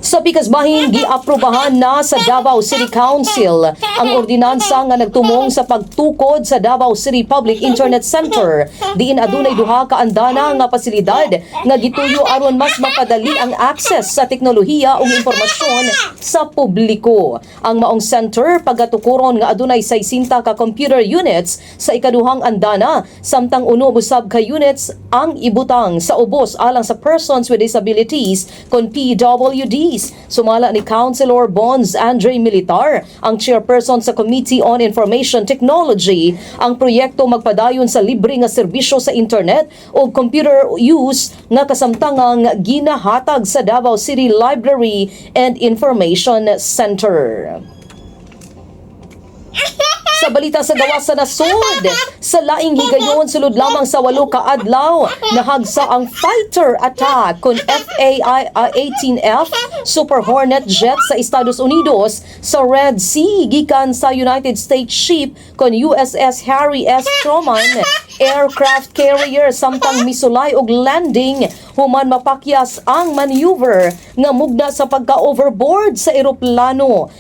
Sa pikasbahin, giaprobahan na sa Davao City Council ang ordinansa nga nagtumong sa pagtukod sa Davao City Public Internet Center. Diin adunay duha ka andana nga pasilidad nga gituyo aron mas mapadali ang access sa teknolohiya ug impormasyon sa publiko. Ang maong center pagatukuron nga adunay 60 ka computer units sa ikaduhang andana, samtang uno busab ka units ang ibutang sa ubos alang sa persons with disabilities kon PWD. Sumala ni Councilor Bonds Andre Militar, ang chairperson sa Committee on Information Technology, ang proyekto magpadayon sa libre nga serbisyo sa internet o computer use nga kasamtangang ginahatag sa Davao City Library and Information Center. Sa balita sa gawas sa nasod, sa laing higayon sulod lamang sa 8 ka adlaw, nahagsa ang fighter attack kon FA-18F Super Hornet jet sa Estados Unidos sa Red Sea gikan sa United States ship kon USS Harry S. Truman aircraft carrier, samtang misulay og landing human mapakyas ang maneuver nga mugna sa pagka-overboard sa eroplano.